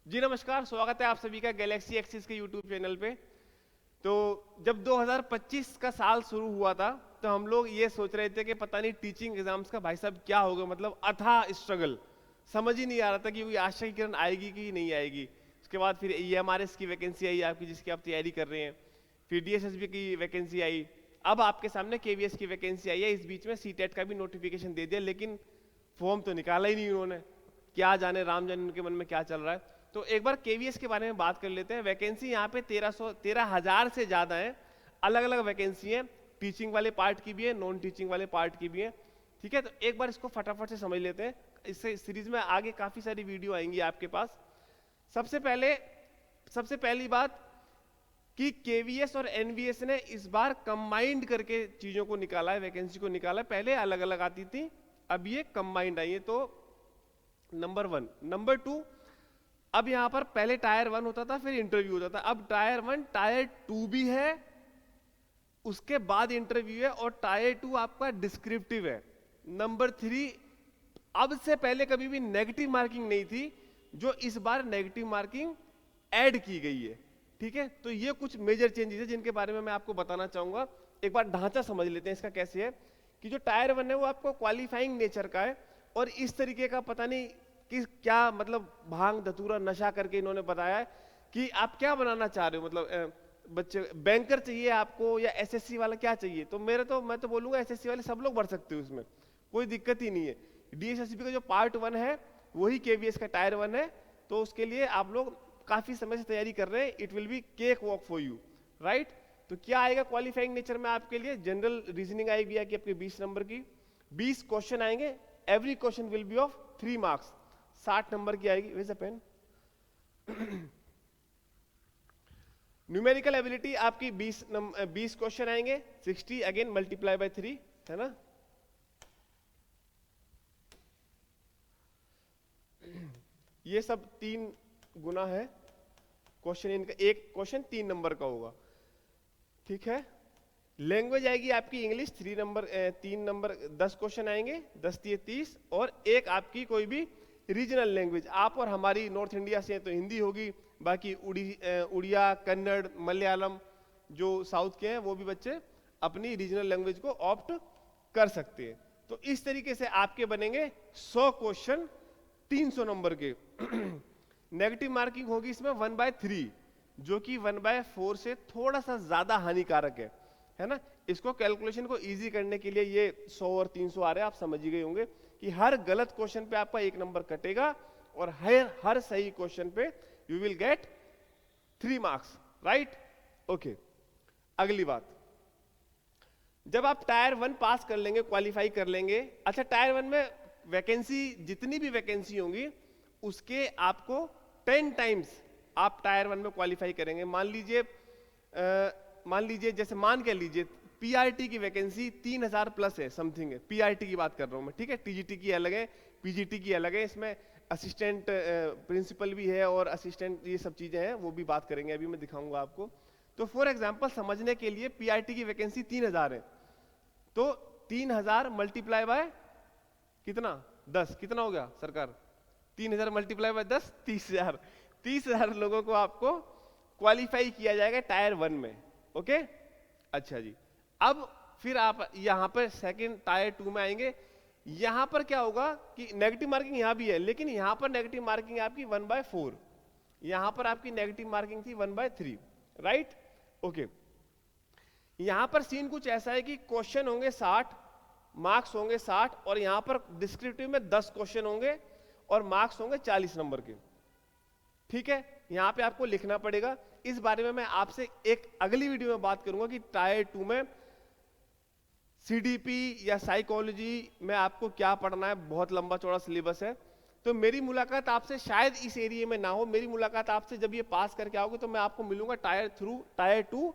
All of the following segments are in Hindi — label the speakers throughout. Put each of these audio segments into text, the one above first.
Speaker 1: जी नमस्कार, स्वागत है आप सभी का गैलेक्सी एक्सिस के यूट्यूब चैनल पे। तो जब 2025 का साल शुरू हुआ था तो हम लोग ये सोच रहे थे कि पता नहीं टीचिंग एग्जाम्स का भाई साहब क्या होगा, मतलब अथाह स्ट्रगल, समझ ही नहीं आ रहा था कि कोई आशा की किरण आएगी कि नहीं आएगी। उसके बाद फिर EMRS की वैकेंसी आई आपकी, जिसकी आप तैयारी कर रहे हैं। फिर DSSB की वैकेंसी आई। अब आपके सामने KVS की वैकेंसी आई है। इस बीच में CTET का भी नोटिफिकेशन दे दिया, लेकिन फॉर्म तो निकाला ही नहीं उन्होंने। क्या जाने, राम जाने उनके मन में क्या चल रहा है। तो एक बार KVS के बारे में बात कर लेते हैं। वैकेंसी यहाँ पे 13,000 से ज़्यादा है। अलग अलग वैकेंसी है, टीचिंग वाले पार्ट की भी है, नॉन टीचिंग वाले पार्ट की भी है। ठीक है, तो एक बार इसको फटाफट से समझ लेते हैं। इससे सीरीज में आगे काफ़ी सारी वीडियो आएंगी आपके पास। सबसे पहली बात कि KVS और NVS ने इस बार कंबाइंड करके चीज़ों को निकाला है, वैकेंसी को निकाला है। पहले अलग अलग आती थी, अब ये कंबाइंड आई है। तो नंबर 1। नंबर 2, अब यहां पर पहले टायर 1 होता था, फिर इंटरव्यू होता था। अब टायर 1 टायर 2 भी है, उसके बाद इंटरव्यू है, और टायर 2 आपका डिस्क्रिप्टिव है। नंबर 3, अब से पहले कभी भी नेगेटिव मार्किंग नहीं थी, जो इस बार नेगेटिव मार्किंग ऐड की गई है। ठीक है, तो ये कुछ मेजर चेंजेस है जिनके बारे में मैं आपको बताना चाहूंगा। एक बार ढांचा समझ लेते हैं इसका कैसे है। कि जो टायर 1 है वो आपको क्वालिफाइंग नेचर का है, और इस तरीके का पता नहीं कि क्या, मतलब भांग धतूरा नशा करके इन्होंने बताया है कि आप क्या बनाना चाह रहे हो। मतलब बच्चे बैंकर चाहिए आपको या SSC वाला क्या चाहिए। तो मैं तो बोलूंगा SSC वाले सब लोग भर सकते हो, उसमें कोई दिक्कत ही नहीं है। DSSB का जो पार्ट 1 है वही KVS का टायर 1 है। तो उसके लिए आप लोग काफी समय से तैयारी कर रहे हैं। It will be cake walk for you, right. तो क्या आएगा क्वालिफाइंग नेचर में आपके लिए? जनरल रीजनिंग आएगी आपकी, आपके 20 नंबर की 20 क्वेश्चन आएंगे। Every question will be of 3 marks, 60 number की आएगी। वेज अ पेन। न्यूमेरिकल एबिलिटी आपकी 20 क्वेश्चन आएंगे, 60 अगेन मल्टीप्लाई बाय 3, है ना। ये सब 3 गुना है क्वेश्चन इनका। एक क्वेश्चन 3 नंबर का होगा, ठीक है। लैंग्वेज आएगी आपकी इंग्लिश, 3 नंबर 10 क्वेश्चन आएंगे, 10 3 30, और एक आपकी कोई भी रीजनल लैंग्वेज। आप और हमारी नॉर्थ इंडिया से हैं तो हिंदी होगी, बाकी उड़िया, कन्नड़, मलयालम जो साउथ के हैं वो भी बच्चे अपनी रीजनल लैंग्वेज को ऑप्ट कर सकते हैं। तो इस तरीके से आपके बनेंगे 100 क्वेश्चन 300 नंबर के। नेगेटिव मार्किंग होगी इसमें 1/3, जो कि 1/4 से थोड़ा सा ज्यादा हानिकारक है ना। इसको कैलकुलेशन को इजी करने के लिए ये 100 और 300 आ रहे हैं, आप समझ ही गए होंगे कि हर गलत क्वेश्चन पे आपका 1 नंबर कटेगा, और हर सही क्वेश्चन पे you will get 3 marks, right. Okay, अगली बात, जब आप टायर 1 पास कर लेंगे, क्वालिफाई कर लेंगे। अच्छा, टायर 1 में वैकेंसी, जितनी भी वैकेंसी होंगी उसके आपको 10 टाइम्स आप टायर 1 में क्वालिफाई करेंगे। मान लीजिए जैसे मान के लीजिए PRT की वैकेंसी 3000 प्लस है, समथिंग है। PRT की बात कर रहा हूं मैं, ठीक है। TGT की अलग है, PGT की अलग है। इसमें असिस्टेंट प्रिंसिपल भी है और असिस्टेंट, ये सब चीजें हैं, वो भी बात करेंगे, अभी मैं दिखाऊंगा आपको। तो फॉर एग्जाम्पल समझने के लिए PRT की वैकेंसी 3000 है, तो 3000 मल्टीप्लाई बाय कितना, 10, कितना हो गया सरकार? 3000 मल्टीप्लाई बाय 10, 30,000। 30,000 लोगों को आपको क्वालिफाई किया जाएगा टायर 1 में। ओके, अच्छा जी। अब फिर आप यहां पर सेकंड टायर 2 में आएंगे। यहां पर क्या होगा कि नेगेटिव मार्किंग यहां भी है, लेकिन यहां पर नेगेटिव मार्किंग आपकी 1/4, यहां पर आपकी नेगेटिव मार्किंग थी 1/3, राइट। ओके, यहां पर सीन कुछ ऐसा है कि क्वेश्चन होंगे 60, मार्क्स होंगे 60, और यहां पर डिस्क्रिप्टिव में 10 क्वेश्चन होंगे और मार्क्स होंगे 40 नंबर के। ठीक है, यहां पे आपको लिखना पड़ेगा। इस बारे में मैं आपसे एक अगली वीडियो में बात करूंगा कि टायर 2 में CDP या साइकोलॉजी में आपको क्या पढ़ना है। बहुत लंबा चौड़ा सिलेबस है। तो मेरी मुलाकात आपसे शायद इस एरिया में ना हो। मेरी मुलाकात आपसे जब ये पास करके आओगे तो मैं आपको मिलूंगा टायर 2,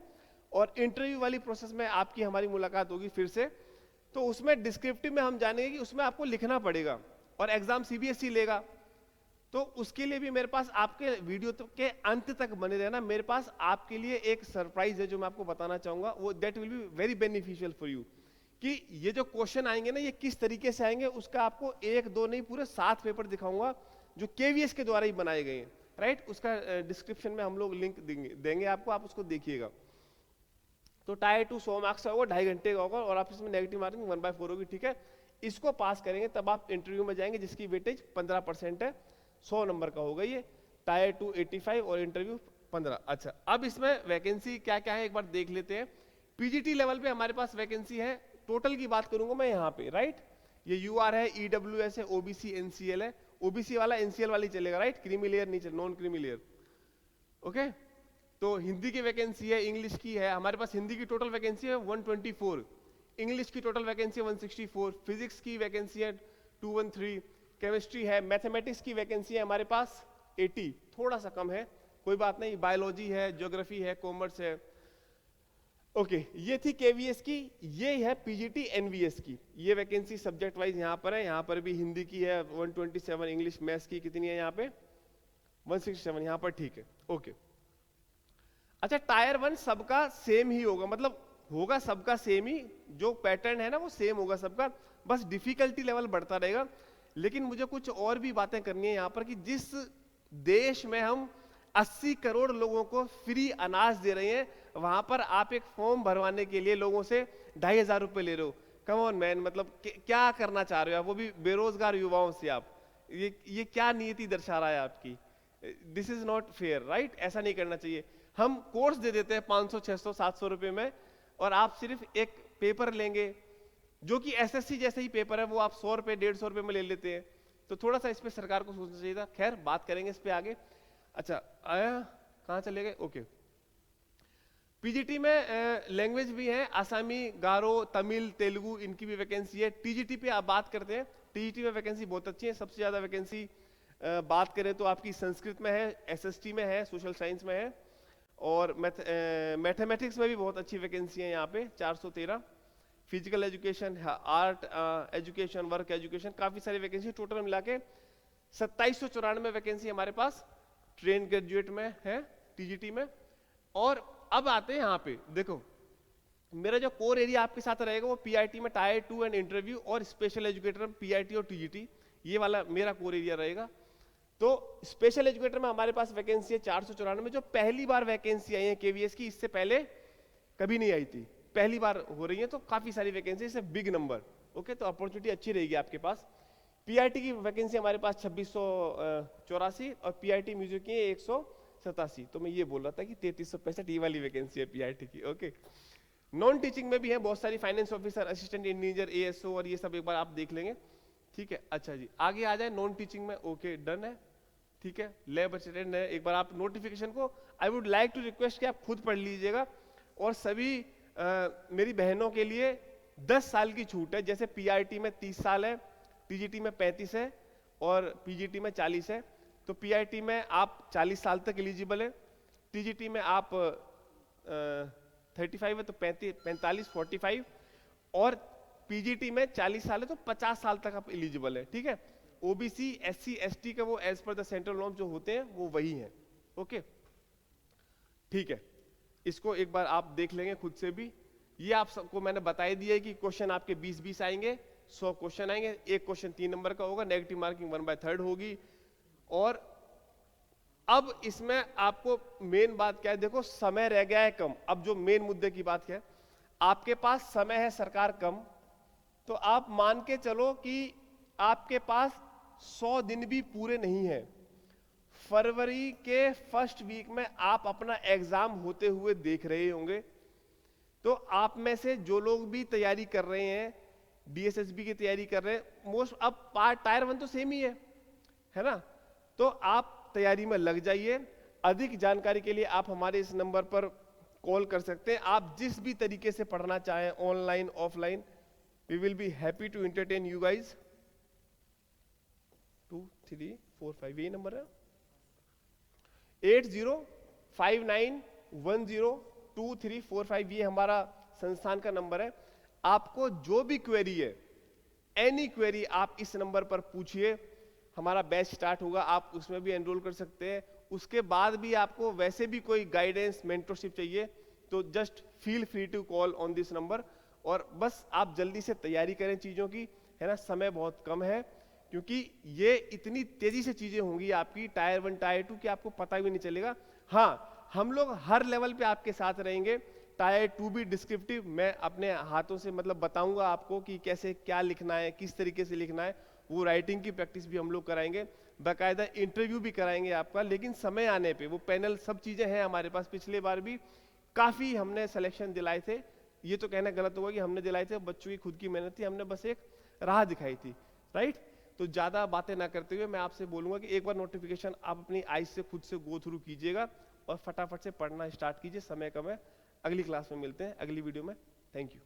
Speaker 1: और इंटरव्यू वाली प्रोसेस में आपकी हमारी मुलाकात होगी फिर से। तो उसमें डिस्क्रिप्टिव में हम जानेंगे कि उसमें आपको लिखना पड़ेगा, और एग्जाम CBSE लेगा। तो उसके लिए भी मेरे पास, आपके वीडियो के अंत तक बने रहना, मेरे पास आपके लिए एक सरप्राइज है जो मैं आपको बताना चाहूंगा। वो that will be very beneficial for you, कि ये जो क्वेश्चन आएंगे ना, ये किस तरीके से आएंगे, उसका आपको 1 2 नहीं, पूरे 7 पेपर दिखाऊंगा जो KVS के द्वारा ही बनाए गए हैं। राइट, उसका डिस्क्रिप्शन में हम लोग लिंक देंगे आपको, आप उसको देखिएगा। तो टायर 2 100 मार्क्स का होगा, 2.5 घंटे का होगा, और आप इसमें नेगेटिव मार्किंग 1/4 होगी, ठीक है। इसको पास करेंगे तब आप इंटरव्यू में जाएंगे, जिसकी वेटेज 15% है, 100 नंबर का होगा ये। टायर 2 85 और इंटरव्यू 15। अच्छा, अब इसमें वैकेंसी क्या क्या है एक बार देख लेते हैं। पीजीटी लेवल पे हमारे पास वैकेंसी है, टोटल की बात करूंगा मैं यहाँ पे, राइट। ये यूआर है, ईडब्ल्यूएस है, ओबीसी एनसीएल है। ओबीसी वाला एनसीएल वाली चलेगा, राइट, क्रीमी लेयर नहीं चलेगा, नॉन क्रीमी लेयर। ओके, तो हिंदी की वैकेंसी है, इंग्लिश की है, हमारे पास हिंदी की टोटल वैकेंसी है 124, इंग्लिश की टोटल वैकेंसी है 164, फिजिक्स की वैकेंसी है 213, केमिस्ट्री है, मैथमेटिक्स की वैकेंसी है हमारे पास 80, थोड़ा सा कम है, कोई बात नहीं, बायोलॉजी है, ज्योग्राफी है, कॉमर्स है। ओके, ये थी केवीएस की, ये है पीजीटी एनवीएस की, ये वैकेंसी सब्जेक्ट वाइज यहाँ पर है, यहाँ पर भी हिंदी की है 127, इंग्लिश मैथ्स की कितनी है यहाँ पे 167 यहाँ पर, ठीक है। ओके, अच्छा, टायर 1 सबका सेम ही होगा, मतलब होगा सबका सेम ही, जो पैटर्न है ना वो सेम होगा सबका, बस डिफिकल्टी लेवल बढ़ता रहेगा। लेकिन मुझे कुछ और भी बातें करनी है यहाँ पर कि जिस देश में हम 80 करोड़ लोगों को फ्री अनाज दे रहे हैं, वहां पर आप एक फॉर्म भरवाने के लिए लोगों से 2,500 रुपए ले रहे हो। कम ऑन मैन, मतलब क्या करना चाह रहे हो आप, वो भी बेरोजगार युवाओं से आप, ये क्या नीति दर्शा रहा है आपकी? This is not fair, right, ऐसा नहीं करना चाहिए। हम कोर्स दे देते हैं 500 600 700 रुपए में, और आप सिर्फ एक पेपर लेंगे जो कि एसएससी जैसे ही पेपर है, वो आप 100 रुपए 150 रुपए में ले लेते हैं। तो थोड़ा सा इस पे सरकार को सोचना चाहिए था। खैर, बात करेंगे इस पे आगे। अच्छा, आया कहाँ चले गए? ओके, पीजीटी में लैंग्वेज भी है, आसामी, गारो, तमिल, तेलुगु, इनकी भी वैकेंसी है। टीजीटी पे आप बात करते हैं, टीजीटी में वैकेंसी बहुत अच्छी है, सबसे ज्यादा वैकेंसी बात करें तो आपकी संस्कृत में है, एसएसटी में है, सोशल साइंस में है, और मैथमेटिक्स में भी बहुत अच्छी वैकेंसी है यहाँ पे 413। Physical education, art education, work education, काफी सारी वैकेंसी, टोटल मिला के 2794 वैकेंसी हमारे पास ट्रेन ग्रेजुएट में है टीजीटी में। और अब आते हैं यहाँ पे, देखो मेरा जो कोर एरिया आपके साथ रहेगा वो पीआईटी में टायर 2 एंड इंटरव्यू और स्पेशल एजुकेटर पीआईटी और टीजीटी, ये वाला मेरा कोर एरिया रहेगा। तो स्पेशल एजुकेटर में हमारे पास वैकेंसी है 494, जो पहली बार वैकेंसी आई है केवीएस की, इससे पहले कभी नहीं आई थी, पहली बार हो रही है, तो काफी सारी वैकेंसी, इससे बिग नंबर। ओके, तो अपॉर्चुनिटी अच्छी रहेगी आपके पास। पीआईटी की वैकेंसी हमारे पास 2684 और पीआईटी म्यूजिक की 187। तो मैं ये बोल रहा था कि 3365 ये वाली वैकेंसी है पीआईटी की। ओके, नॉन टीचिंग में भी है बहुत सारी, finance officer, assistant engineer, ASO, और ये सब एक बार आप देख लेंगे, ठीक है। अच्छा जी, आगे आ जाए नॉन टीचिंग में। ओके, डन है, ठीक है। लैब असिस्टेंट है, एक बार आप नोटिफिकेशन को I would like to request कि आप खुद पढ़ लीजिएगा। और सभी मेरी बहनों के लिए 10 साल की छूट है, जैसे पीआईटी में 30 साल है, टीजीटी में 35 है और पीजीटी में 40 है। तो पीआईटी में आप 40 साल तक एलिजिबल है, टीजीटी में आप 35 है तो 45 45, और पीजीटी में 40 साल है तो 50 साल तक आप एलिजिबल है, ठीक है। ओबीसी एससी एसटी का वो as per the central norm जो होते हैं वो वही है। ओके, ठीक है, इसको एक बार आप देख लेंगे खुद से भी। ये आप सबको मैंने बता ही दिया है कि क्वेश्चन आपके 20-20 आएंगे, 100 क्वेश्चन आएंगे, एक क्वेश्चन 3 नंबर का होगा, नेगेटिव मार्किंग 1/3 होगी। और अब इसमें आपको मेन बात क्या है, देखो समय रह गया है कम। अब जो मेन मुद्दे की बात क्या है, आपके पास समय है सरकार कम, तो आप मान के चलो कि आपके पास 100 दिन भी पूरे नहीं है। फरवरी के फर्स्ट वीक में आप अपना एग्जाम होते हुए देख रहे होंगे। तो आप में से जो लोग भी तैयारी कर रहे हैं, डीएसएसबी की तैयारी कर रहे हैं, मोस्ट अब पार्ट टायर 1 तो सेम ही है ना, तो आप तैयारी में लग जाइए। अधिक जानकारी के लिए आप हमारे इस नंबर पर कॉल कर सकते हैं। आप जिस भी तरीके से पढ़ना चाहें, online offline, we will be happy to entertain you guys. 2 3 4 5 ये नंबर है, 8059102345, ये हमारा संस्थान का नंबर है। आपको जो भी क्वेरी है, एनी क्वेरी आप इस नंबर पर पूछिए। हमारा बैच स्टार्ट होगा, आप उसमें भी एनरोल कर सकते हैं। उसके बाद भी आपको वैसे भी कोई गाइडेंस, मेंटरशिप चाहिए तो just feel free to call on this number. और बस आप जल्दी से तैयारी करें चीजों की, है ना, समय बहुत कम है, क्योंकि ये इतनी तेजी से चीजें होंगी आपकी टायर 1 टायर 2 कि आपको पता भी नहीं चलेगा। हाँ, हम लोग हर लेवल पे आपके साथ रहेंगे। टायर 2 भी डिस्क्रिप्टिव मैं अपने हाथों से मतलब बताऊंगा आपको कि कैसे क्या लिखना है, किस तरीके से लिखना है। वो राइटिंग की प्रैक्टिस भी हम लोग कराएंगे, बाकायदा इंटरव्यू भी कराएंगे आपका। लेकिन समय आने पे वो पैनल सब चीजें हैं हमारे पास। पिछले बार भी काफी हमने सिलेक्शन दिलाए थे, ये तो कहना गलत होगा कि हमने दिलाए थे, बच्चों की खुद की मेहनत थी, हमने बस एक राह दिखाई थी, राइट। तो ज्यादा बातें ना करते हुए मैं आपसे बोलूंगा कि एक बार नोटिफिकेशन आप अपनी आईज से खुद से गो थ्रू कीजिएगा और फटाफट से पढ़ना स्टार्ट कीजिए, समय कम है। अगली क्लास में मिलते हैं, अगली वीडियो में। Thank you.